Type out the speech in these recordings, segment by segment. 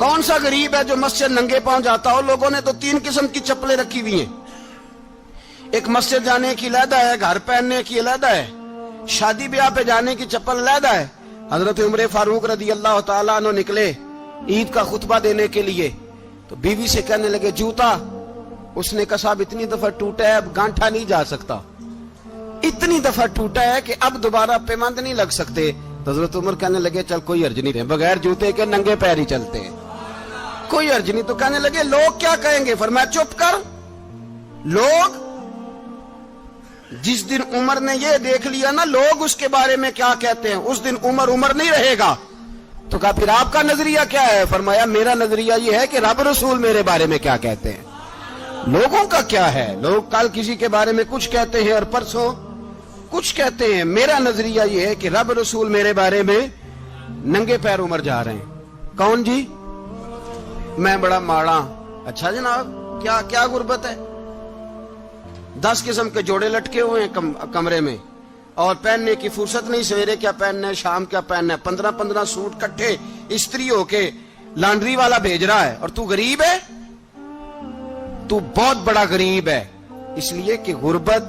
کون سا غریب ہے جو مسجد ننگے پاؤں جاتا ہو؟ لوگوں نے تو 3 قسم کی چپلیں رکھی ہوئی ہیں. ایک مسجد جانے کی علیحدہ ہے، گھر پہننے کی علیحدہ ہے، شادی بیاہ پہ جانے کی چپل علیحدہ ہے. حضرت عمر فاروق رضی اللہ تعالیٰ عنہ نکلے عید کا خطبہ دینے کے لیے تو بیوی سے کہنے لگے جوتا. اس نے کہا صاحب اتنی دفعہ ٹوٹا ہے اب گانٹھا نہیں جا سکتا، اتنی دفعہ ٹوٹا ہے کہ اب دوبارہ پیمند نہیں لگ سکتے. تو حضرت عمر کہنے لگے چل کوئی حرج نہیں رہے، بغیر جوتے کے ننگے پیر ہی چلتے ہیں، کوئی حرج نہیں. تو کہنے لگے لوگ کیا کہیں گے؟ فرمایا چپ کر. لوگ جس دن عمر نے یہ دیکھ لیا نا لوگ اس کے بارے میں کیا کہتے ہیں، اس دن عمر نہیں رہے گا. تو کہا پھر آپ کا نظریہ کیا ہے؟ فرمایا میرا نظریہ یہ ہے کہ رب رسول میرے بارے میں کیا کہتے ہیں. لوگوں کا کیا ہے؟ لوگ کل کسی کے بارے میں کچھ کہتے ہیں اور پرسوں کچھ کہتے ہیں. میرا نظریہ یہ ہے کہ رب رسول میرے بارے میں ننگے پیر عمر جا رہے ہیں. کون جی؟ میں بڑا ماڑا. اچھا جناب کیا کیا غربت ہے؟ 10 قسم کے جوڑے لٹکے ہوئے ہیں کمرے میں اور پہننے کی فرصت نہیں. سویرے کیا پہننا ہے، شام کیا پہننا ہے، 15 سوٹ کٹھے استری ہو کے لانڈری والا بھیج رہا ہے اور تو غریب ہے. تو بہت بڑا غریب ہے. اس لیے کہ غربت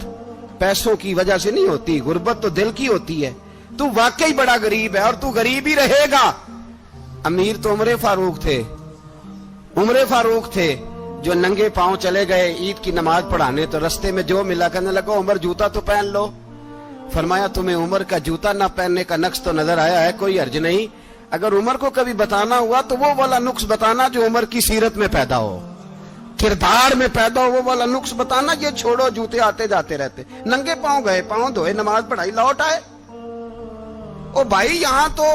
پیسوں کی وجہ سے نہیں ہوتی، غربت تو دل کی ہوتی ہے. تو واقعی بڑا غریب ہے اور تو غریب ہی رہے گا. امیر تو عمر فاروق تھے، عمر فاروق تھے جو ننگے پاؤں چلے گئے عید کی نماز پڑھانے. تو رستے میں جو ملا کہنے لگا عمر جوتا تو پہن لو. فرمایا تمہیں عمر کا جوتا نہ پہننے کا نقص تو نظر آیا ہے، کوئی حرج نہیں. اگر عمر کو کبھی بتانا ہوا تو وہ والا نقص بتانا جو عمر کی سیرت میں پیدا ہو، کردار میں پیدا ہو، وہ والا نقص بتانا. یہ چھوڑو جوتے آتے جاتے رہتے. ننگے پاؤں گئے، پاؤں دھوئے، نماز پڑھائی، لوٹ آئے. او بھائی یہاں تو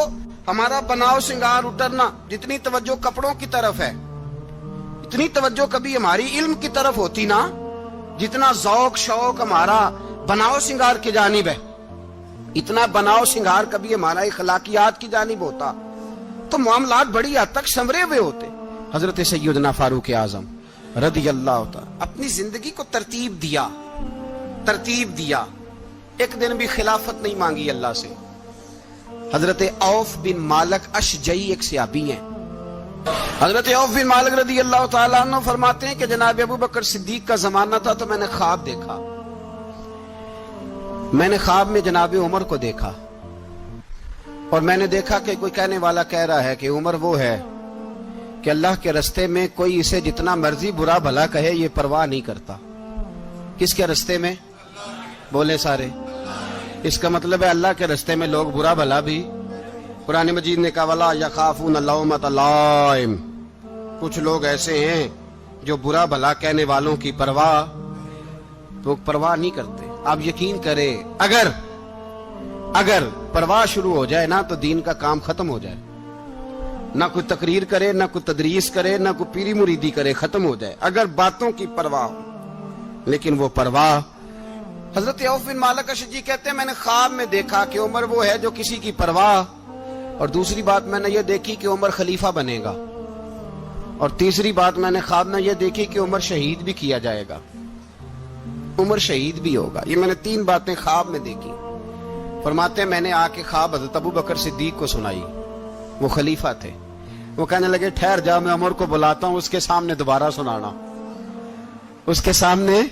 ہمارا بناؤ سنگار اترنا، جتنی توجہ کپڑوں کی طرف ہے اتنی توجہ کبھی ہماری علم کی طرف ہوتی نا، جتنا ذوق شوق ہمارا بناؤ سنگار کی جانب ہے، اتنا بناؤ سنگار کبھی ہمارا اخلاقیات کی جانب ہوتا تو معاملات بڑی حد تک سنورے ہوئے ہوتے. حضرت سیدنا فاروق اعظم رضی اللہ تعالی اپنی زندگی کو ترتیب دیا. ایک دن بھی خلافت نہیں مانگی اللہ سے. حضرت عوف بن مالک اشجعی ایک صحابی ہیں. حضرت عوف بن مالک رضی اللہ تعالیٰ عنہ فرماتے ہیں کہ جناب ابو بکر صدیق کا زمانہ تھا تو میں نے خواب دیکھا. میں نے خواب میں جناب عمر کو دیکھا اور میں نے دیکھا کہ کوئی کہنے والا کہہ رہا ہے کہ عمر وہ ہے کہ اللہ کے رستے میں کوئی اسے جتنا مرضی برا بھلا کہے یہ پرواہ نہیں کرتا. کس کے رستے میں؟ بولے سارے. اس کا مطلب ہے اللہ کے رستے میں لوگ برا بھلا بھی. قرآن مجید نے کہا وَلَا يَخَافُونَ لَوْمَةَ لَائِمٍ. کچھ لوگ ایسے ہیں جو برا بھلا کہنے والوں کی پرواہ نہیں کرتے. آپ یقین کریں اگر پرواہ شروع ہو جائے نا تو دین کا کام ختم ہو جائے. نہ کوئی تقریر کرے، نہ کوئی تدریس کرے، نہ کوئی پیری مریدی کرے، ختم ہو جائے اگر باتوں کی پرواہ ہو. لیکن وہ پرواہ. حضرت عوف بن مالک اشجعی کہتے ہیں میں نے خواب میں دیکھا کہ عمر وہ ہے جو کسی کی پرواہ. اور دوسری بات میں نے یہ دیکھی کہ عمر خلیفہ بنے گا. اور تیسری بات میں نے خواب میں یہ دیکھی کہ عمر شہید بھی کیا جائے گا، عمر شہید بھی ہوگا. یہ میں نے 3 باتیں خواب میں دیکھی. فرماتے ہیں میں نے آ کے خواب حضرت ابو بکر صدیق کو سنائی. وہ خلیفہ تھے. وہ کہنے لگے ٹھہر جا، میں عمر کو بلاتا ہوں، اس کے سامنے دوبارہ سنانا. اس کے سامنے.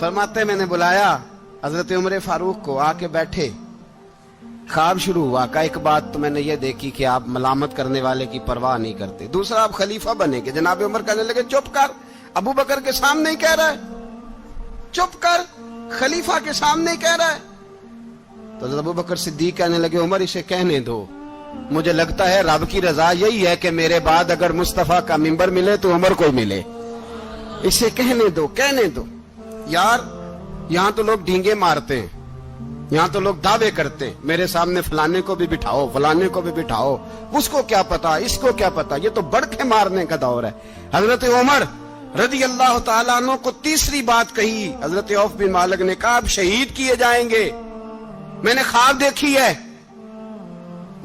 فرماتے ہیں میں نے بلایا حضرت عمر فاروق کو، آ کے بیٹھے. خواب شروع ہوا. کا ایک بات تو میں نے یہ دیکھی کہ آپ ملامت کرنے والے کی پرواہ نہیں کرتے. دوسرا آپ خلیفہ بنے گے. جناب عمر کہنے لگے چپ کر، ابو بکر کے سامنے ہی کہہ رہا ہے، چپ کر، خلیفہ کے سامنے ہی کہہ رہا ہے. تو ابو بکر صدیق کہنے لگے عمر اسے کہنے دو، مجھے لگتا ہے رب کی رضا یہی ہے کہ میرے بعد اگر مصطفیٰ کا منبر ملے تو عمر کو ملے. اسے کہنے دو. یار یہاں تو لوگ ڈینگے مارتے ہیں، یہاں تو لوگ دعوے کرتے ہیں میرے سامنے فلانے کو بھی بٹھاؤ، فلانے کو بھی بٹھاؤ، اس کو کیا پتا، اس کو کیا پتا. یہ تو بڑکے مارنے کا دور ہے. حضرت عمر رضی اللہ تعالیٰ عنہ کو تیسری بات کہی. حضرت عوف بن مالک نے کہا آپ شہید کیے جائیں گے، میں نے خواب دیکھی ہے.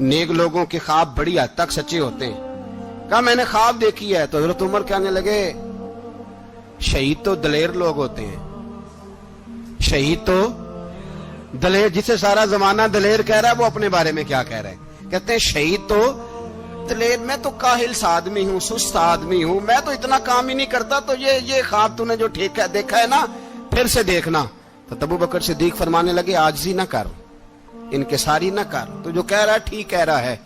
نیک لوگوں کے خواب بڑی حد تک سچے ہوتے ہیں. کہا میں نے خواب دیکھی ہے. تو حضرت عمر کہنے لگے شہید تو دلیر لوگ ہوتے ہیں، شہید تو دلیر، جسے سارا زمانہ دلیر کہہ رہا ہے وہ اپنے بارے میں کیا کہہ رہے ہیں. کہتے ہیں شہید تو پتلے، میں تو کاہل سا آدمی ہوں، سست آدمی ہوں، میں تو اتنا کام ہی نہیں کرتا، تو یہ خواب تو نے جو دیکھا ہے نا پھر سے دیکھنا۔ تو ابو بکر صدیق فرمانے لگے عاجزی نہ کر، انکساری نہ کر، تو جو کہہ رہا ہے ٹھیک کہہ رہا ہے،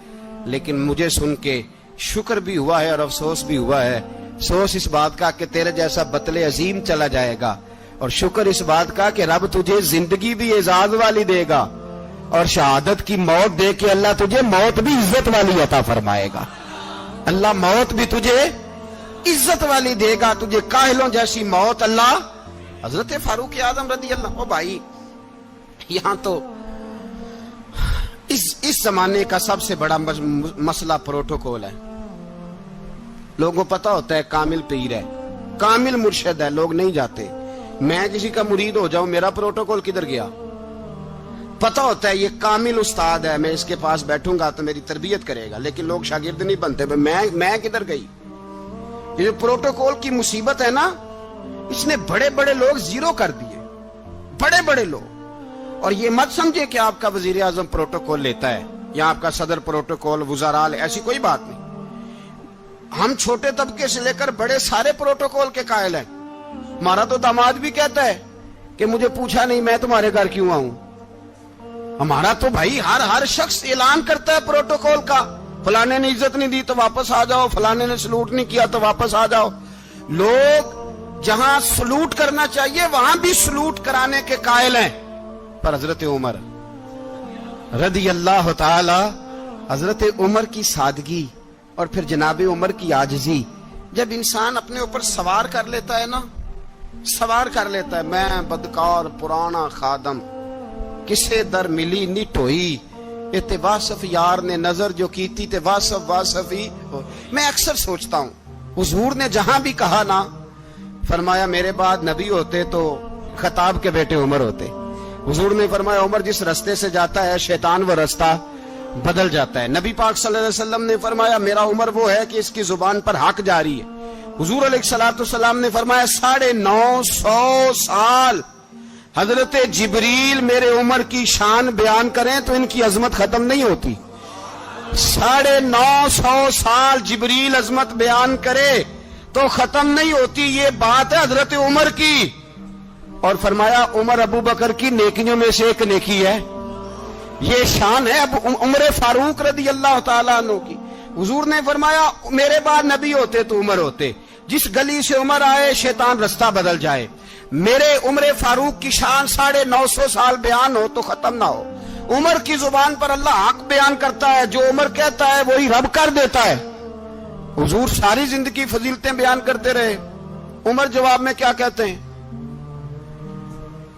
لیکن مجھے سن کے شکر بھی ہوا ہے اور افسوس بھی ہوا ہے۔ افسوس اس بات کا کہ تیرے جیسا بطل عظیم چلا جائے گا، اور شکر اس بات کا کہ رب تجھے زندگی بھی اعزاز والی دے گا، اور شہادت کی موت دے کے اللہ تجھے موت بھی عزت والی عطا فرمائے گا۔ اللہ موت بھی تجھے عزت والی دے گا، تجھے کاہلوں جیسی موت اللہ۔ حضرت فاروق اعظم رضی اللہ، او بھائی یہاں تو اس زمانے کا سب سے بڑا مسئلہ پروٹوکول ہے۔ لوگوں پتہ ہوتا ہے کامل پیر ہے، کامل مرشد ہے، لوگ نہیں جاتے۔ میں کسی کا مرید ہو جاؤں، میرا پروٹوکول کدھر گیا؟ پتہ ہوتا ہے یہ کامل استاد ہے، میں اس کے پاس بیٹھوں گا تو میری تربیت کرے گا، لیکن لوگ شاگرد نہیں بنتے۔ میں کدھر گئی؟ یہ جو پروٹوکول کی مصیبت ہے نا، اس نے بڑے بڑے لوگ زیرو کر دیے، بڑے بڑے لوگ۔ اور یہ مت سمجھے کہ آپ کا وزیر اعظم پروٹوکول لیتا ہے یا آپ کا صدر پروٹوکول، وزراء، ایسی کوئی بات نہیں۔ ہم چھوٹے طبقے سے لے کر بڑے سارے پروٹوکول کے قائل ہیں۔ ہمارا تو داماد بھی کہتا ہے کہ مجھے پوچھا نہیں میں تمہارے گھر کیوں آؤں۔ ہمارا تو بھائی ہر شخص اعلان کرتا ہے پروٹوکول کا، فلانے نے عزت نہیں دی تو واپس آ جاؤ، فلانے نے سلوٹ نہیں کیا تو واپس آ جاؤ۔ لوگ جہاں سلوٹ کرنا چاہیے وہاں بھی سلوٹ کرانے کے قائل ہیں۔ پر حضرت عمر رضی اللہ تعالی، حضرت عمر کی سادگی اور پھر جناب عمر کی عاجزی، جب انسان اپنے اوپر سوار کر لیتا ہے نا، سوار کر لیتا ہے، میں بدکار پرانا خادم، کسے در ملی نٹ ہوئی، تے واصف یار نے نظر جو کیتی تے واصف ہی ہو۔ میں اکثر سوچتا ہوں حضور نے جہاں بھی کہا نا، فرمایا میرے بعد نبی ہوتے تو خطاب کے بیٹے عمر ہوتے۔ حضور نے فرمایا عمر جس رستے سے جاتا ہے شیطان وہ رستہ بدل جاتا ہے۔ نبی پاک صلی اللہ علیہ وسلم نے فرمایا میرا عمر وہ ہے کہ اس کی زبان پر حق جاری ہے۔ حضور علیہ الصلوۃ والسلام نے فرمایا 950 سال حضرت جبریل میرے عمر کی شان بیان کریں تو ان کی عظمت ختم نہیں ہوتی۔ 950 سال جبریل عظمت بیان کرے تو ختم نہیں ہوتی۔ یہ بات ہے حضرت عمر کی، اور فرمایا عمر ابو بکر کی نیکیوں میں سے ایک نیکی ہے، یہ شان ہے اب عمر فاروق رضی اللہ تعالیٰ عنہ کی۔ حضور نے فرمایا میرے بعد نبی ہوتے تو عمر ہوتے، جس گلی سے عمر آئے شیطان رستہ بدل جائے۔ میرے عمر فاروق کی شان 950 سال بیان ہو تو ختم نہ ہو۔ عمر کی زبان پر اللہ حق بیان کرتا ہے، جو عمر کہتا ہے وہی رب کر دیتا ہے۔ حضور ساری زندگی فضیلتیں بیان کرتے رہے، عمر جواب میں کیا کہتے ہیں؟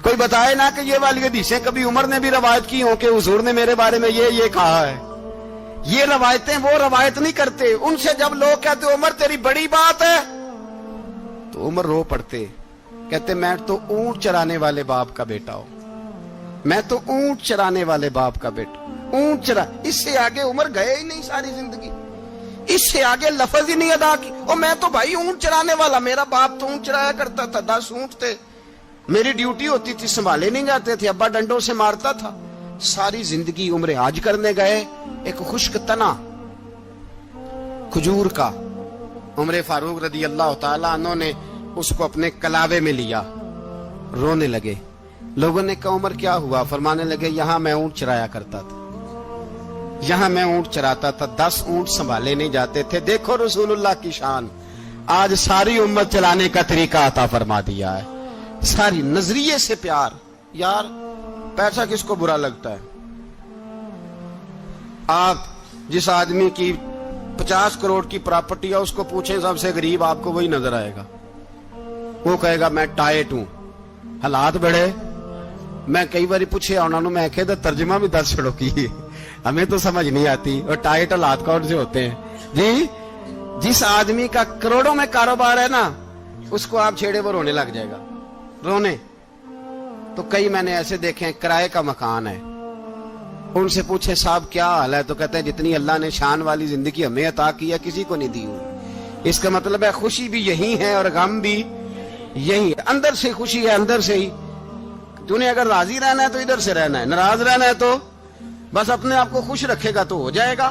کوئی بتائے نا کہ یہ والی حدیثیں کبھی عمر نے بھی روایت کی ہوں کہ حضور نے میرے بارے میں یہ کہا ہے۔ یہ روایتیں وہ روایت نہیں کرتے، ان سے جب لوگ کہتے عمر تیری بڑی بات ہے تو عمر رو پڑتے، کہتے میں تو اونٹ چرانے والے باپ کا بیٹا ہوں، میں تو اونٹ چرانے والے باپ کا بیٹا، اونٹ چرا۔ اس سے آگے عمر گئے ہی نہیں ساری زندگی، اس سے آگے لفظ ہی نہیں ادا کی۔ اور میں تو بھائی اونٹ چرانے والا، میرا باپ تو اونٹ چرایا کرتا تھا، 10 اونٹ تھے، میری ڈیوٹی ہوتی تھی، سنبھالے نہیں جاتے تھے، ابا ڈنڈوں سے مارتا تھا۔ ساری زندگی عمر حج کرنے گئے، ایک خشک تنا کھجور کا عمر فاروق رضی اللہ تعالیٰ عنہ نے اس کو اپنے کلاوے میں لیا، رونے لگے۔ لوگوں نے کہا عمر کیا ہوا؟ فرمانے لگے یہاں میں اونٹ چرایا کرتا تھا، یہاں میں اونٹ چراتا تھا، 10 اونٹ سنبھالے نہیں جاتے تھے۔ دیکھو رسول اللہ کی شان، آج ساری امت چلانے کا طریقہ عطا فرما دیا ہے، ساری نظریے سے پیار۔ یار پیسہ کس کو برا لگتا ہے؟ آپ جس آدمی کی 50 کروڑ کی پراپرٹی ہے اس کو پوچھیں سب سے غریب، آپ کو وہی نظر آئے گا، وہ کہے گا میں ٹائٹ ہوں، حالات بڑے۔ میں کئی بار پوچھے انہوں نے، میں کہتا ترجمہ بھی 10 چھڑوں کی، ہمیں تو سمجھ نہیں آتی، اور ٹائٹ حالات کون سے ہوتے ہیں جی؟ جس آدمی کا کروڑوں میں کاروبار ہے نا، اس کو آپ چھیڑے وہ رونے لگ جائے گا، رونے۔ تو کئی میں نے ایسے دیکھے ہیں کرائے کا مکان ہے، ان سے پوچھے صاحب کیا حال ہے، تو کہتے ہیں جتنی اللہ نے شان والی زندگی ہمیں عطا کی ہے کسی کو نہیں دی ہوئی۔ اس کا مطلب ہے خوشی بھی یہی ہے اور غم بھی یہی ہے، اندر سے خوشی ہے، اندر سے ہی۔ تو نے اگر راضی رہنا ہے تو ادھر سے رہنا ہے، ناراض رہنا ہے تو بس اپنے آپ کو خوش رکھے گا تو ہو جائے گا۔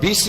20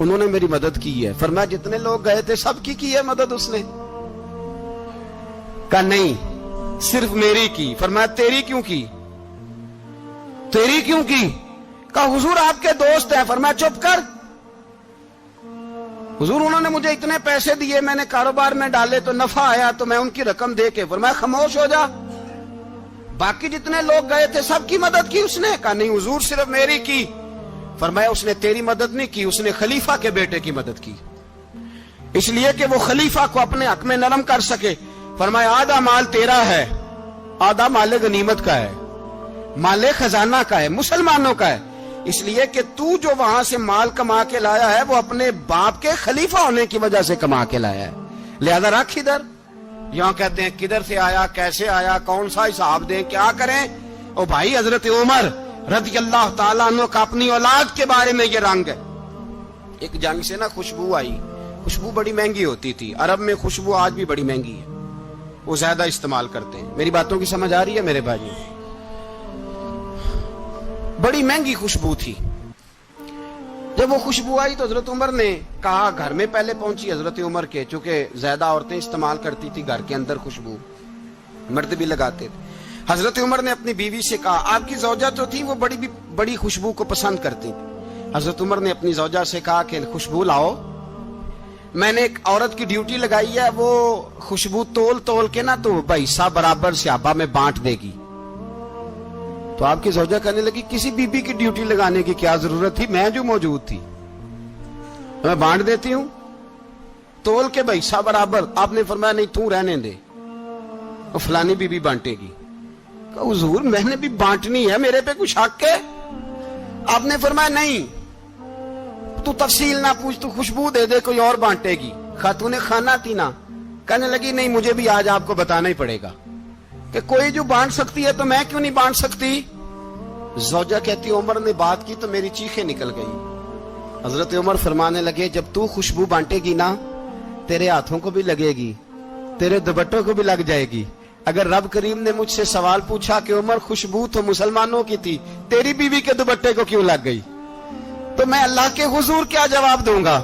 انہوں نے میری مدد کی ہے. فرمایا جتنے لوگ گئے تھے سب کی ہے مدد اس نے؟ کہا نہیں صرف میری کی. فرمایا تیری کیوں کی؟ تیری کیوں کی؟ کہا حضور آپ کے دوست ہیں. فرمایا چپ کر حضور انہوں نے مجھے اتنے پیسے دیے, میں نے کاروبار میں ڈالے تو نفع آیا تو میں ان کی رقم دے کے. فرمایا خاموش ہو جا, باقی جتنے لوگ گئے تھے سب کی مدد کی اس نے؟ کہا نہیں حضور صرف میری کی. فرمایا اس نے تیری مدد نہیں کی, اس نے خلیفہ کے بیٹے کی مدد کی, اس لیے کہ وہ خلیفہ کو اپنے حق میں نرم کر سکے. فرمایا آدھا مال تیرا ہے, آدھا مال غنیمت کا ہے, مال خزانہ کا ہے, مسلمانوں کا ہے, اس لیے کہ تو جو وہاں سے مال کما کے لایا ہے وہ اپنے باپ کے خلیفہ ہونے کی وجہ سے کما کے لایا ہے, لہذا رکھ ادھر. یہاں کہتے ہیں کدھر سے آیا, کیسے آیا, کون سا حساب دیں, کیا کریں؟ او بھائی حضرت عمر رضی اللہ تعالیٰ عنہ کا اپنی اولاد کے بارے میں یہ رنگ ہے. ایک جنگ سے نا خوشبو آئی, خوشبو بڑی مہنگی ہوتی تھی, عرب میں خوشبو آج بھی بڑی مہنگی ہے, وہ زیادہ استعمال کرتے ہیں. میری باتوں کی سمجھ آ رہی ہے میرے بھائی؟ بڑی مہنگی خوشبو تھی. جب وہ خوشبو آئی تو حضرت عمر نے کہا, گھر میں پہلے پہنچی حضرت عمر کے, چونکہ زیادہ عورتیں استعمال کرتی تھی گھر کے اندر خوشبو, مرد بھی لگاتے تھے. حضرت عمر نے اپنی بیوی سے کہا, آپ کی زوجہ جو تھی وہ بڑی خوشبو کو پسند کرتی تھی. حضرت عمر نے اپنی زوجہ سے کہا کہ خوشبو لاؤ, میں نے ایک عورت کی ڈیوٹی لگائی ہے, وہ خوشبو تول کے نا تو حصہ برابر صحابہ میں بانٹ دے گی. تو آپ کی زوجہ کہنے لگی کسی بی بی کی ڈیوٹی لگانے کی کیا ضرورت تھی, میں جو موجود تھی میں بانٹ دیتی ہوں تول کے حصہ برابر. آپ نے فرمایا نہیں تو رہنے دے, اور فلانی بی بی بانٹے گی. کہا حضور میں نے بھی بانٹنی ہے, میرے پہ کچھ حق ہے؟ آپ نے فرمایا نہیں تو تفصیل نہ پوچھ, تو خوشبو دے دے, کوئی اور بانٹے گی. خاتون خانہ تھی نا, کہنے لگی نہیں مجھے بھی آج آپ کو بتانا ہی پڑے گا کہ کوئی جو بانٹ سکتی ہے تو میں کیوں نہیں بانٹ سکتی. زوجہ کہتی عمر نے بات کی تو میری چیخیں نکل گئی. حضرت عمر فرمانے لگے جب تو خوشبو بانٹے گی نا تیرے ہاتھوں کو بھی لگے گی, تیرے دوپٹوں کو بھی لگ جائے گی. اگر رب کریم نے مجھ سے سوال پوچھا کہ عمر خوشبو تو مسلمانوں کی تھی, تیری بیوی کے دوپٹے کو کیوں لگ گئی, تو میں اللہ کے حضور کیا جواب دوں گا؟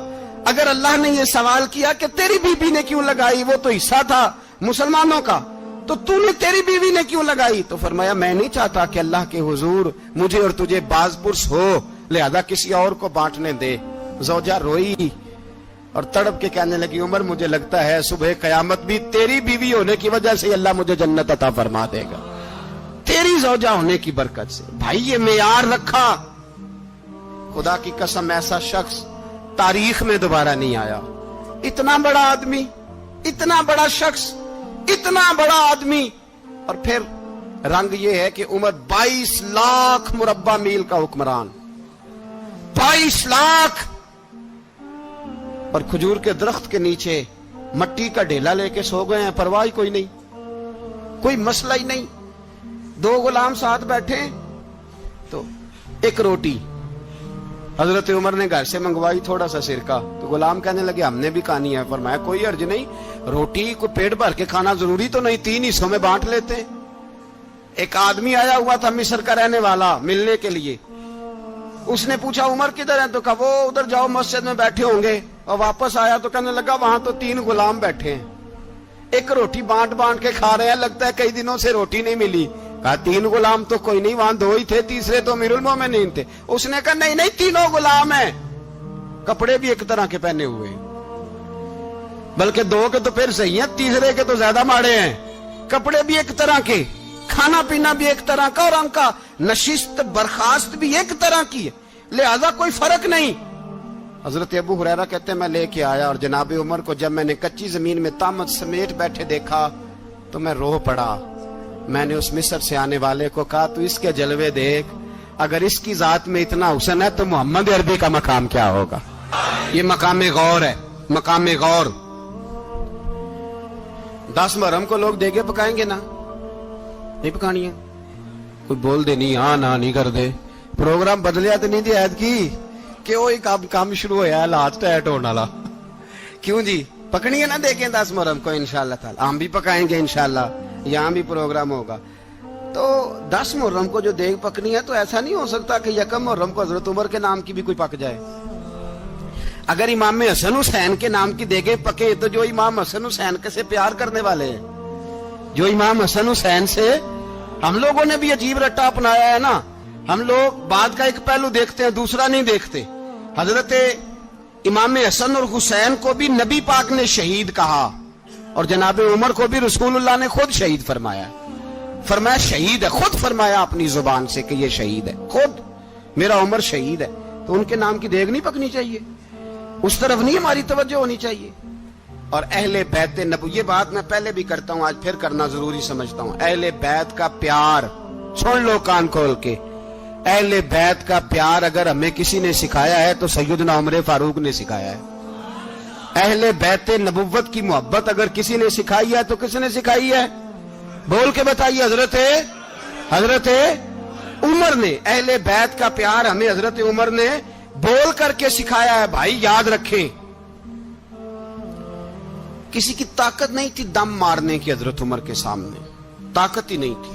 اگر اللہ نے یہ سوال کیا کہ تیری بیوی نے کیوں لگائی, وہ تو حصہ تھا مسلمانوں کا, تو تو نے تیری بیوی نے کیوں لگائی؟ تو فرمایا میں نہیں چاہتا کہ اللہ کے حضور مجھے اور تجھے باز پرس ہو, لہذا کسی اور کو بانٹنے دے. زوجہ روئی اور تڑپ کے کہنے لگی عمر مجھے لگتا ہے صبح قیامت بھی تیری بیوی ہونے کی وجہ سے اللہ مجھے جنت عطا فرما دے گا, تیری زوجہ ہونے کی برکت سے. بھائی یہ معیار رکھا, خدا کی قسم ایسا شخص تاریخ میں دوبارہ نہیں آیا. اتنا بڑا آدمی, اتنا بڑا شخص, اتنا بڑا آدمی, اور پھر رنگ یہ ہے کہ عمر 22 لاکھ مربع میل کا حکمران, 22 لاکھ, اور کھجور کے درخت کے نیچے مٹی کا ڈھیلا لے کے سو گئے ہیں, پرواہ کوئی نہیں, کوئی مسئلہ ہی نہیں. 2 غلام ساتھ بیٹھے تو ایک روٹی حضرت عمر نے گھر سے منگوائی, تھوڑا سا سرکہ, تو غلام کہنے لگے ہم نے بھی کھانی ہے. فرمایا کوئی حرج نہیں, روٹی کو پیٹ بھر کے کھانا ضروری تو نہیں, 3 حصوں میں بانٹ لیتے. ایک آدمی آیا ہوا تھا مصر کا رہنے والا ملنے کے لیے, اس نے پوچھا عمر کدھر ہیں, تو کہا وہ ادھر جاؤ مسجد میں بیٹھے ہوں گے. اور واپس آیا تو کہنے لگا وہاں تو 3 غلام بیٹھے ہیں, ایک روٹی بانٹ کے کھا رہے ہیں, لگتا ہے کئی دنوں سے روٹی نہیں ملی. کہا 3 غلام تو کوئی نہیں, وہاں 2 ہی تھے, تیسرے تو امیر المومنین تھے. اس نے کہا نہیں 3 غلام ہیں, کپڑے بھی ایک طرح کے پہنے ہوئے, بلکہ 2 کے تو پھر صحیح ہیں, تیسرے کے تو زیادہ ماڑے ہیں. کپڑے بھی ایک طرح کے, کھانا پینا بھی ایک طرح کا, اور ان کا نشست برخاست بھی ایک طرح کی ہے, لہذا کوئی فرق نہیں. حضرت ابو ہریرہ کہتے ہیں میں لے کے آیا, اور جناب عمر کو جب میں نے کچی زمین میں تامت سمیٹ بیٹھے دیکھا تو میں رو پڑا. میں نے اس مصر سے آنے والے کو کہا تو اس کے جلوے دیکھ, اگر اس کی ذات میں اتنا حسن ہے تو محمد عربی کا مقام کیا ہوگا. یہ مقام غور ہے, مقام غور. 10 محرم کو لوگ دیگے پکائیں گے نا, نہیں پکانی ہے, کوئی بول دے نہیں, ہاں نہ نہیں کر دے, پروگرام بدلیا تو نہیں دی عید کی کہ وہ کام شروع ہوا ہے لات ٹائٹ ہونے والا. کیوں جی پکنی ہے نا دیکھیں 10 محرم کو انشاءاللہ تعالی, ہم بھی پکائیں گے انشاءاللہ, یہاں بھی پروگرام ہوگا. تو 10 محرم کو جو دیگ پکنی ہے تو ایسا نہیں ہو سکتا کہ 1 محرم کو حضرت عمر کے نام کی بھی کوئی پک جائے. اگر امام حسن حسین کے نام کی دیگیں پکے تو جو امام حسن حسین سے پیار کرنے والے ہیں، جو امام حسن حسین سے، ہم لوگوں نے بھی عجیب رٹا اپنایا ہے نا، ہم لوگ بات کا ایک پہلو دیکھتے ہیں دوسرا نہیں دیکھتے۔ حضرت امام حسن اور حسین کو بھی نبی پاک نے شہید کہا، اور جناب عمر کو بھی رسول اللہ نے خود شہید فرمایا، فرمایا شہید ہے، خود فرمایا اپنی زبان سے کہ یہ شہید ہے، خود میرا عمر شہید ہے۔ تو ان کے نام کی دیگ نہیں پکنی چاہیے، اس طرف نہیں ہماری توجہ ہونی چاہیے۔ اور اہل بیت نبوی، یہ بات میں پہلے بھی کرتا ہوں، آج پھر کرنا ضروری سمجھتا ہوں، اہل بیت کا پیار، سن لو کان کھول کے، اہل بیت کا پیار اگر ہمیں کسی نے سکھایا ہے تو سیدنا عمر فاروق نے سکھایا ہے۔ اہل بیت نبوت کی محبت اگر کسی نے سکھائی ہے تو کس نے سکھائی ہے؟ بول کے بتائیے، حضرت عمر نے۔ اہل بیت کا پیار ہمیں حضرت عمر نے بول کر کے سکھایا ہے۔ بھائی یاد رکھیں، کسی کی طاقت نہیں تھی دم مارنے کی حضرت عمر کے سامنے، طاقت ہی نہیں تھی،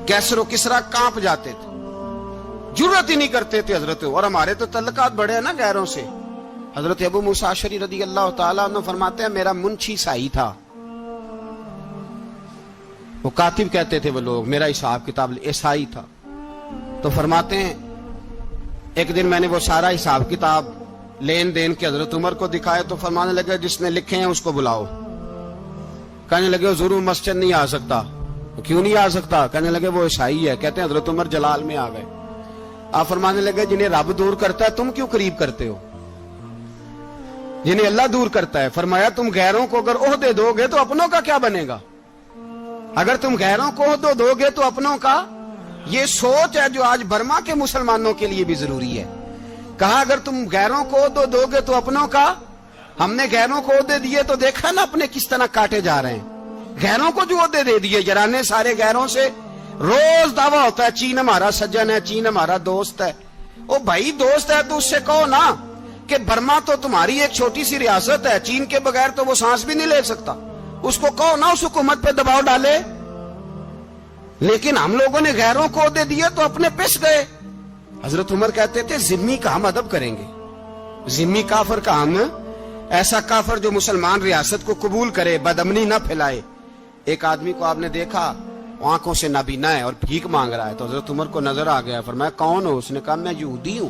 کیسر و کسرا کانپ جاتے تھے، جرأت ہی نہیں کرتے تھے حضرت۔ اور ہمارے تو تعلقات بڑے ہیں نا غیروں سے۔ حضرت ابو موسیٰ اشعری رضی اللہ تعالیٰ عنہ فرماتے ہیں میرا منشی عیسائی تھا، وہ کاتب کہتے تھے وہ لوگ، میرا حساب کتاب عیسائی تھا۔ تو فرماتے ہیں ایک دن میں نے وہ سارا حساب کتاب لین دین کے حضرت عمر کو دکھائے تو فرمانے لگے جس نے لکھے ہیں اس کو بلاؤ۔ کہنے لگے ضرور مسجد نہیں آ سکتا۔ کیوں نہیں آ سکتا؟ کہنے لگے وہ عیسائی ہے۔ کہتے ہیں حضرت عمر جلال میں آ گئے۔ آپ فرمانے لگے جنہیں رب دور کرتا ہے تم کیوں قریب کرتے ہو؟ جنہیں اللہ دور کرتا ہے۔ فرمایا تم غیروں کو اگر عہدے دو گے تو اپنوں کا کیا بنے گا؟ اگر تم غیروں کو عہدے دو گے تو اپنوں کا۔ یہ سوچ ہے جو آج برما کے مسلمانوں کے لیے بھی ضروری ہے۔ کہا اگر تم غیروں کو عہدے دو گے تو اپنوں کا۔ ہم نے غیروں کو عہدے دیے تو دیکھا نا اپنے کس طرح کاٹے جا رہے ہیں۔ غیروں کو جو عہدے دے دیے یرانے سارے غیروں سے، روز دعویٰ ہوتا ہے چین ہمارا سجن ہے، چین ہمارا دوست ہے۔ او بھائی دوست ہے تو اس سے کہو نا کہ برما تو تمہاری ایک چھوٹی سی ریاست ہے، چین کے بغیر تو وہ سانس بھی نہیں لے سکتا، اس کو کہو نا اس حکومت پہ دباؤ ڈالے۔ لیکن ہم لوگوں نے غیروں کو عہدے دیے تو اپنے پس گئے۔ حضرت عمر کہتے تھے ذمی کا ہم ادب کریں گے، ذمی کافر کا ہم، ایسا کافر جو مسلمان ریاست کو قبول کرے، بدامنی نہ پھیلائے۔ ایک آدمی کو آپ نے دیکھا آنکھوں سے نابینا ہے اور بھیک مانگ رہا ہے، تو حضرت عمر کو نظر آ گیا، فرمایا کون ہو؟ اس نے کہا میں یہودی ہوں۔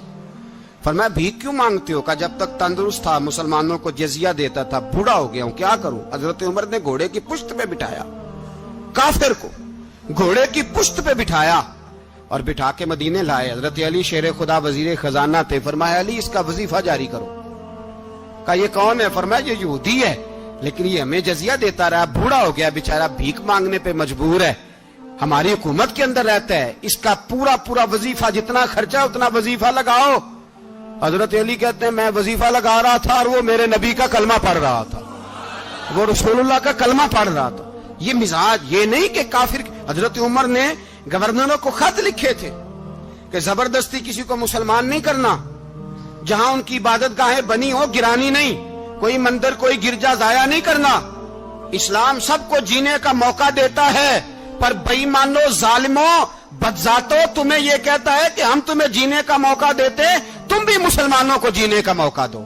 فرمایا بھیک کیوں مانگتے ہو؟ کہا جب تک تندرست تھا مسلمانوں کو جزیہ دیتا تھا، بوڑھا ہو گیا ہوں کیا کروں؟ حضرت عمر نے گھوڑے کی پشت پہ بٹھایا، کافر کو گھوڑے کی پشت پہ بٹھایا اور بٹھا کے مدینے لائے۔ حضرت علی شیر خدا وزیر خزانہ تھے، فرمایا علی اس کا وظیفہ جاری کرو۔ کہا یہ کون ہے؟ فرمایا یہ یہودی ہے لیکن یہ ہمیں جزیہ دیتا رہا، بوڑھا ہو گیا بیچارہ، بھیک مانگنے پہ مجبور ہے، ہماری حکومت کے اندر رہتا ہے، اس کا پورا وظیفہ جتنا خرچہ اتنا وظیفہ لگاؤ۔ حضرت علی کہتے ہیں میں وظیفہ لگا رہا تھا اور وہ میرے نبی کا کلمہ پڑھ رہا تھا، وہ رسول اللہ کا کلمہ پڑھ رہا تھا۔ یہ مزاج، یہ نہیں کہ کافر۔ حضرت عمر نے گورنروں کو خط لکھے تھے کہ زبردستی کسی کو مسلمان نہیں کرنا، جہاں ان کی عبادت گاہیں بنی ہو گرانی نہیں، کوئی مندر کوئی گرجا ضائع نہیں کرنا۔ اسلام سب کو جینے کا موقع دیتا ہے، پر بے ایمانو ظالموں بدذاتوں تمہیں یہ کہتا ہے کہ ہم تمہیں جینے کا موقع دیتے، تم بھی مسلمانوں کو جینے کا موقع دو۔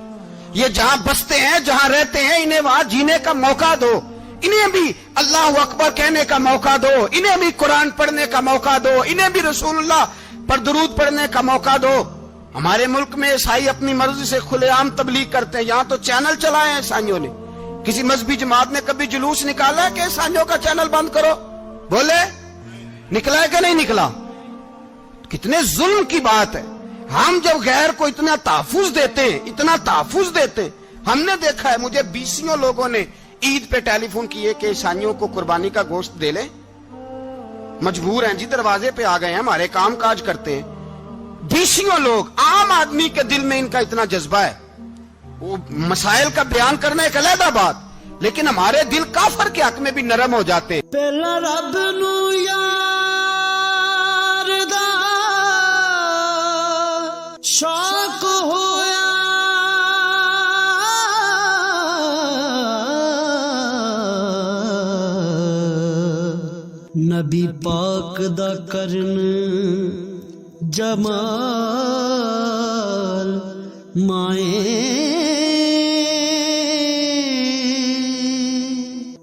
یہ جہاں بستے ہیں جہاں رہتے ہیں انہیں وہاں جینے کا موقع دو، انہیں بھی اللہ اکبر کہنے کا موقع دو، انہیں بھی قرآن پڑھنے کا موقع دو، انہیں بھی رسول اللہ پر درود پڑھنے کا موقع دو۔ ہمارے ملک میں عیسائی اپنی مرضی سے کھلے عام تبلیغ کرتے ہیں، یہاں تو چینل چلائے ہیں عیسائیوں نے۔ کسی مذہبی جماعت نے کبھی جلوس نکالا ہے کہ عیسائیوں کا چینل بند کرو؟ بولے نکلا ہے کہ نہیں نکلا؟ کتنے ظلم کی بات ہے۔ ہم جب غیر کو اتنا تحفظ دیتے ہیں، اتنا تحفظ دیتے ہیں، ہم نے دیکھا ہے، مجھے بیسیوں لوگوں نے عید پہ ٹیلی فون کیے کہ عیسائیوں کو قربانی کا گوشت دے لیں، مجبور ہیں جی، دروازے پہ آ گئے ہیں، ہمارے کام کاج کرتے ہیں۔ بیسیوں لوگ، عام آدمی کے دل میں ان کا اتنا جذبہ ہے، وہ مسائل کا بیان کرنا ایک علیحدہ بات، لیکن ہمارے دل کافر کے حق میں بھی نرم ہو جاتے ہیں۔ پہلا رب نو یار دا شوق ہویا، نبی پاک دا کرن جمال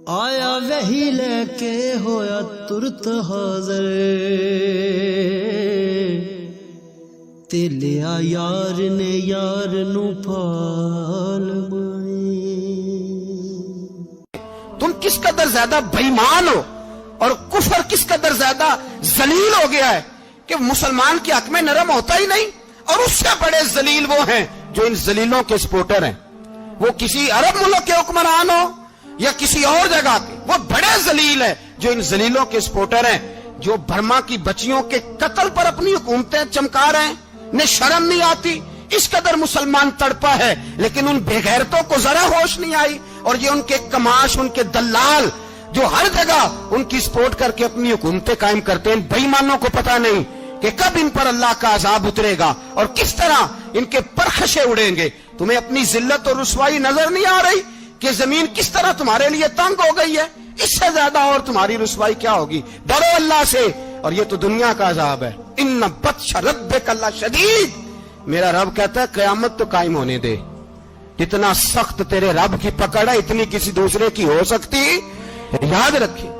آیا وہی لے کے ہویا ترت حاضر تے لیا یار نے یار نو پال تم کس قدر زیادہ بےایمان ہو اور کفر کس قدر زیادہ ذلیل ہو گیا ہے کہ مسلمان کے حق میں نرم ہوتا ہی نہیں، اور اس سے بڑے ذلیل وہ ہیں جو ان ذلیلوں کے سپورٹر ہیں، وہ کسی عرب ملک کے حکمران ہو یا کسی اور جگہ کے، وہ بڑے ذلیل ہیں جو ان ذلیلوں کے سپورٹر ہیں، جو برما کی بچیوں کے قتل پر اپنی حکومتیں چمکا رہے ہیں، انہیں شرم نہیں آتی، اس قدر مسلمان تڑپا ہے، لیکن ان بے غیرتوں کو ذرا ہوش نہیں آئی، اور یہ ان کے کماش، ان کے دلال جو ہر جگہ ان کی سپورٹ کر کے اپنی حکومتیں قائم کرتے ہیں، بے ایمانوں کو پتہ نہیں کہ کب ان پر اللہ کا عذاب اترے گا اور کس طرح ان کے پرخشے اڑیں گے۔ تمہیں اپنی ذلت اور رسوائی نظر نہیں آ رہی کہ زمین کس طرح تمہارے لیے تنگ ہو گئی ہے؟ اس سے زیادہ اور تمہاری رسوائی کیا ہوگی؟ ڈرو اللہ سے، اور یہ تو دنیا کا عذاب ہے۔ ان بطش ربک لشدید، میرا رب کہتا ہے قیامت تو قائم ہونے دے، جتنا سخت تیرے رب کی پکڑ ہے اتنی کسی دوسرے کی ہو سکتی، یاد رکھیں۔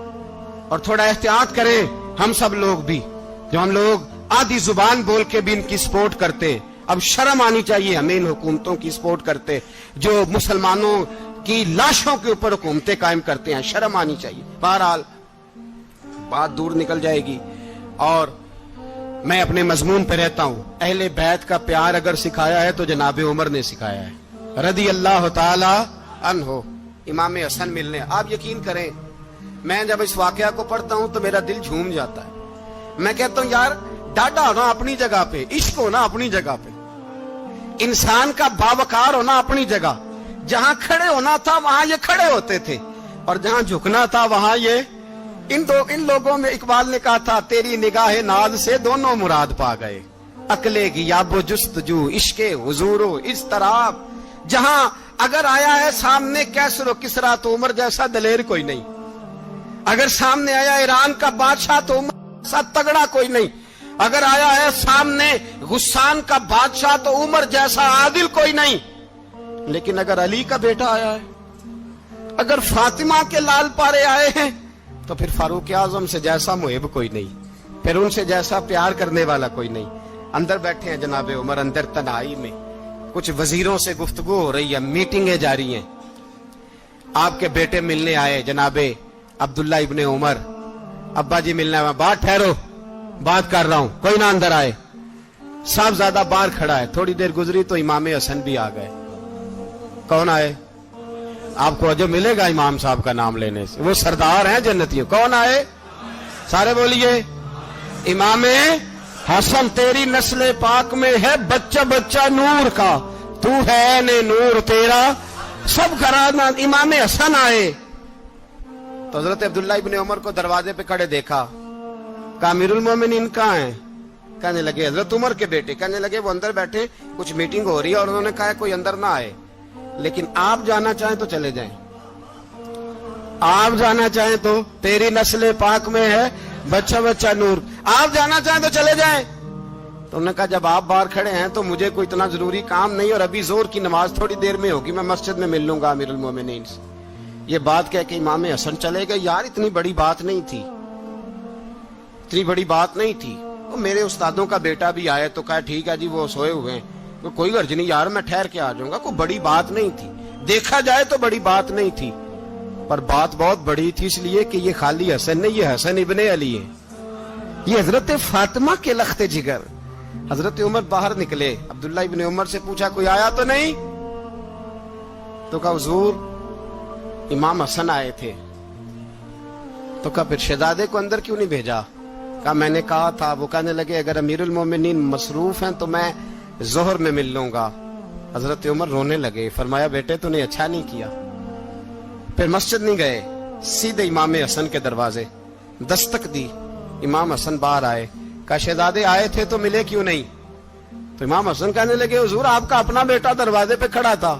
اور تھوڑا احتیاط کریں ہم سب لوگ بھی، جو ہم لوگ آدھی زبان بول کے بھی ان کی سپورٹ کرتے ہیں، اب شرم آنی چاہیے ہمیں ان حکومتوں کی سپورٹ کرتے جو مسلمانوں کی لاشوں کے اوپر حکومتیں قائم کرتے ہیں، شرم آنی چاہیے۔ بہرحال بات دور نکل جائے گی، اور میں اپنے مضمون پہ رہتا ہوں۔ اہل بیت کا پیار اگر سکھایا ہے تو جناب عمر نے سکھایا ہے رضی اللہ تعالی عنہ، امام حسن ملنے۔ آپ یقین کریں میں جب اس واقعہ کو پڑھتا ہوں تو میرا دل جھوم جاتا ہے، میں کہتا ہوں یار ڈاڈا ہونا اپنی جگہ پہ، عشق ہونا اپنی جگہ پہ، انسان کا باوقار ہونا اپنی جگہ، جہاں کھڑے ہونا تھا وہاں یہ کھڑے ہوتے تھے، اور جہاں جھکنا تھا وہاں یہ ان لوگوں میں اقبال نے کہا تھا تیری نگاہ ناز سے دونوں مراد پا گئے، عقلے کی یاب و جستجو، عشق حضور و اضطراب، جہاں اگر آیا ہے سامنے کیسر و کسرا تو عمر جیسا دلیر کوئی نہیں، اگر سامنے آیا ایران کا بادشاہ تو عمر جیسا تگڑا کوئی نہیں، اگر آیا ہے سامنے غسان کا بادشاہ تو عمر جیسا عادل کوئی نہیں، لیکن اگر علی کا بیٹا آیا ہے، اگر فاطمہ کے لال پارے آئے ہیں تو پھر فاروق اعظم سے جیسا محب کوئی نہیں، پھر ان سے جیسا پیار کرنے والا کوئی نہیں۔ اندر بیٹھے ہیں جناب عمر، اندر تنہائی میں کچھ وزیروں سے گفتگو ہو رہی ہے، میٹنگیں جاری ہیں، آپ کے بیٹے ملنے آئے جناب عبداللہ ابن عمر، ابا جی ملنے آئے، بات ٹھہرو بات کر رہا ہوں، کوئی نہ اندر آئے، صاحب زیادہ باہر کھڑا ہے۔ تھوڑی دیر گزری تو امام حسن بھی آ گئے۔ کون آئے؟ آپ کو جو ملے گا امام صاحب کا نام لینے سے، وہ سردار ہیں جنتیوں۔ کون آئے؟ سارے بولیے امام حسن، تیری نسل پاک میں ہے بچہ بچہ نور کا، تو ہے نے نور تیرا سب کرانا۔ امام حسن آئے تو حضرت عبداللہ ابن عمر کو دروازے پہ کھڑے دیکھا، کہا امیر المومنین کہاں ہیں؟ کہنے لگے حضرت عمر کے بیٹے۔ کہنے لگے وہ اندر بیٹھے، کچھ میٹنگ ہو رہی ہے، اور انہوں نے کہا کوئی اندر نہ آئے، لیکن آپ جانا چاہیں تو چلے جائیں، آپ جانا چاہیں تو، تیری نسل پاک میں ہے بچہ بچہ نور، آپ جانا چاہیں تو چلے جائیں۔ تو انہوں نے کہا جب آپ باہر کھڑے ہیں تو مجھے کوئی اتنا ضروری کام نہیں، اور ابھی زور کی نماز تھوڑی دیر میں ہوگی، میں مسجد میں مل لوں گا امیر المومنین سے۔ یہ بات کہہ کے امام حسن چلے گئے۔ یار اتنی بڑی بات نہیں تھی، اتنی بڑی بات نہیں تھی۔ وہ میرے استادوں کا بیٹا بھی آئے تو کہا ٹھیک ہے جی وہ سوئے ہوئے ہیں، کوئی غرض نہیں یار میں ٹھہر کے آ جاؤں گا، کوئی بڑی بات نہیں تھی، دیکھا جائے تو بڑی بات نہیں تھی، پر بات بہت بڑی تھی، اس لیے کہ یہ خالی حسن نہیں، یہ حسن ابن علی ہے، یہ حضرت فاطمہ کے لخت جگر۔ حضرت عمر باہر نکلے، عبداللہ ابن عمر سے پوچھا کوئی آیا تو نہیں؟ تو کہا حضور امام حسن آئے تھے۔ تو کہا پھر شہزادے کو اندر کیوں نہیں بھیجا؟ کہا میں نے کہا تھا۔ وہ کہنے لگے اگر امیر المومنین مصروف ہیں تو میں ظہر میں مل لوں گا۔ حضرت عمر رونے لگے، فرمایا بیٹے تو نے اچھا نہیں کیا۔ پھر مسجد نہیں گئے، سیدھے امام حسن کے دروازے دستک دی، امام حسن باہر آئے، کہا شہزادے آئے تھے تو ملے کیوں نہیں؟ تو امام حسن کہنے لگے حضور آپ کا اپنا بیٹا دروازے پہ کھڑا تھا،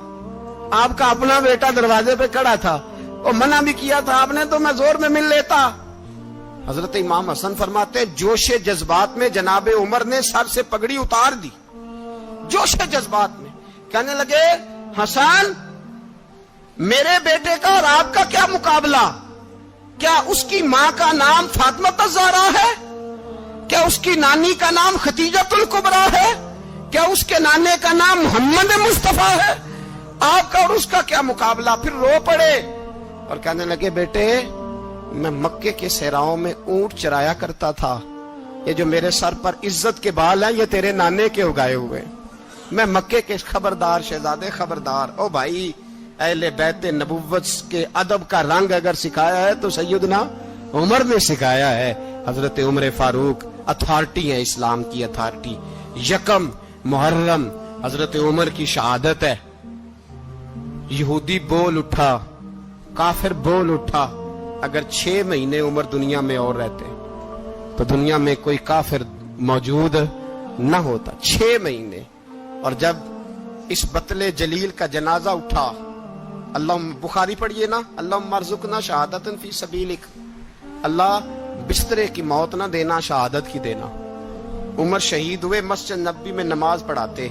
آپ کا اپنا بیٹا دروازے پہ کھڑا تھا، اور منع بھی کیا تھا آپ نے تو میں زور میں مل لیتا۔ حضرت امام حسن فرماتے جوش جذبات میں جناب عمر نے سر سے پگڑی اتار دی، جوش جذبات میں کہنے لگے حسن میرے بیٹے کا اور آپ کا کیا مقابلہ؟ کیا اس کی ماں کا نام فاطمہ الزہرا ہے؟ کیا اس کی نانی کا نام خدیجۃ الکبریٰ ہے؟ کیا اس کے نانے کا نام محمد مصطفیٰ ہے؟ آپ کا اور اس کا کیا مقابلہ؟ پھر رو پڑے اور کہنے لگے بیٹے میں مکے کے صحراؤں میں اونٹ چرایا کرتا تھا، یہ جو میرے سر پر عزت کے بال ہیں یہ تیرے نانے کے اگائے ہوئے، میں مکے کے خبردار شہزادے خبردار۔ او بھائی اہل بیت نبوت کے ادب کا رنگ اگر سکھایا ہے تو سیدنا عمر نے سکھایا ہے۔ حضرت عمر فاروق اتھارٹی ہے، اسلام کی اتھارٹی۔ یکم محرم حضرت عمر کی شہادت ہے۔ یہودی بول اٹھا، کافر بول اٹھا، اگر 6 مہینے عمر دنیا میں اور رہتے تو دنیا میں کوئی کافر موجود نہ ہوتا۔ 6 مہینے۔ اور جب اس بطل جلیل کا جنازہ اٹھا، اللہ بخاری پڑھیے نا، اللہم ارزقنا شہادتن فی سبیلک، اللہ بسترے کی موت نہ دینا، شہادت کی دینا۔ عمر شہید ہوئے، مسجد نبوی میں نماز پڑھاتے،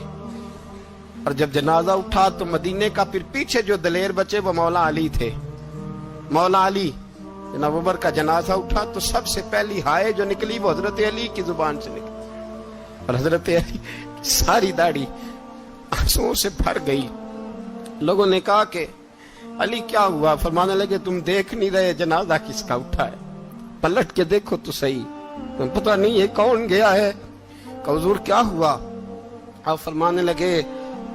اور جب جنازہ اٹھا تو مدینے کا پھر پیچھے جو دلیر بچے وہ مولا علی تھے۔ مولا علی، جناب عمر کا جنازہ اٹھا تو سب سے پہلی ہائے جو نکلی وہ حضرت علی کی زبان سے نکلی، اور حضرت علی ساری داڑھی آنسوؤں سے بھر گئی۔ لوگوں نے کہا کہ علی کیا ہوا؟ فرمانے لگے تم دیکھ نہیں رہے جنازہ کس کا اٹھا ہے، پلٹ کے دیکھو تو صحیح، تم پتہ نہیں یہ کون گیا ہے؟ کہ حضور کیا ہوا؟ آپ فرمانے لگے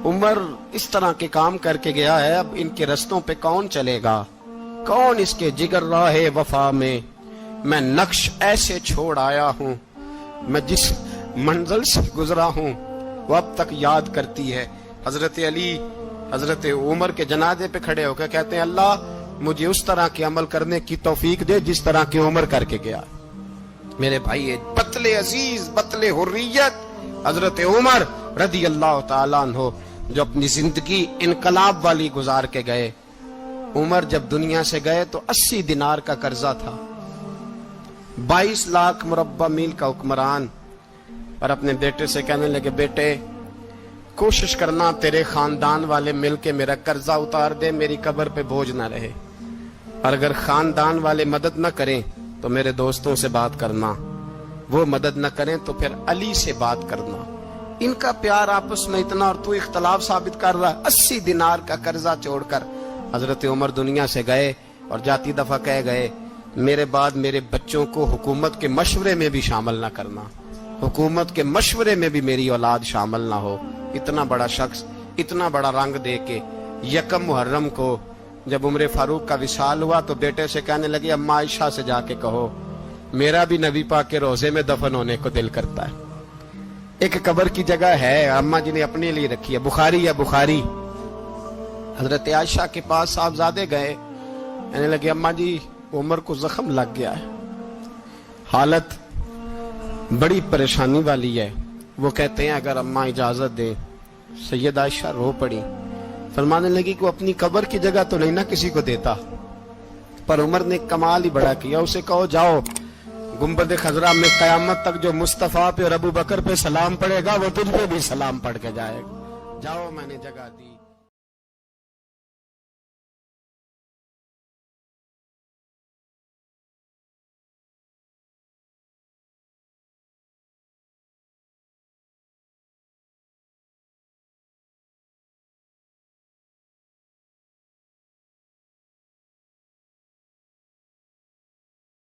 عمر اس طرح کے کام کر کے گیا ہے، اب ان کے رستوں پہ کون چلے گا؟ کون اس کے جگر راہ وفا میں؟ میں نقش ایسے چھوڑ آیا ہوں، میں جس منزل سے گزرا ہوں وہ اب تک یاد کرتی ہے۔ حضرت علی حضرت عمر کے جنازے پہ کھڑے ہو کے کہتے ہیں اللہ مجھے اس طرح کے عمل کرنے کی توفیق دے جس طرح کی عمر کر کے گیا۔ میرے بھائی بطل عزیز، بطل حریت حضرت عمر رضی اللہ تعالیٰ عنہ جو اپنی زندگی انقلاب والی گزار کے گئے۔ عمر جب دنیا سے گئے تو 80 دینار کا قرضہ تھا، 22 لاکھ مربع میل کا حکمران، اور اپنے بیٹے سے کہنے لگے بیٹے کوشش کرنا تیرے خاندان والے مل کے میرا قرضہ اتار دے، میری قبر پہ بوجھ نہ رہے، اور اگر خاندان والے مدد نہ کریں تو میرے دوستوں سے بات کرنا، وہ مدد نہ کریں تو پھر علی سے بات کرنا۔ ان کا پیار آپس میں اتنا اور تو اختلاف ثابت کر رہا ہے۔ 80 دینار کا قرضہ چھوڑ کر حضرت عمر دنیا سے گئے، اور جاتی دفعہ کہہ گئے میرے بعد میرے بچوں کو حکومت کے مشورے میں بھی شامل نہ کرنا، حکومت کے مشورے میں بھی میری اولاد شامل نہ ہو۔ اتنا بڑا شخص اتنا بڑا رنگ دے کے یکم محرم کو جب عمر فاروق کا وصال ہوا تو بیٹے سے کہنے لگے اماں عائشہ سے جا کے کہو میرا بھی نبی پاک کے روزے میں دفن ہونے کو دل کرتا ہے۔ ایک قبر کی جگہ ہے اماں جی نے اپنے لیے رکھی ہے، بخاری ہے بخاری۔ حضرت عائشہ کے پاس صاحبزادے گئے، کہنے لگے اماں جی عمر کو زخم لگ گیا ہے، حالت بڑی پریشانی والی ہے۔ وہ کہتے ہیں اگر اماں اجازت دیں۔ سید عائشہ رو پڑی، فرمانے لگی کہ وہ اپنی قبر کی جگہ تو نہیں نہ کسی کو دیتا، پر عمر نے کمال ہی بڑا کیا، اسے کہو جاؤ گنبد خضرا میں قیامت تک جو مصطفیٰ پہ اور ابو بکر پہ سلام پڑے گا وہ تجھ پہ بھی سلام پڑھ کے جائے گا، جاؤ میں نے جگہ دی۔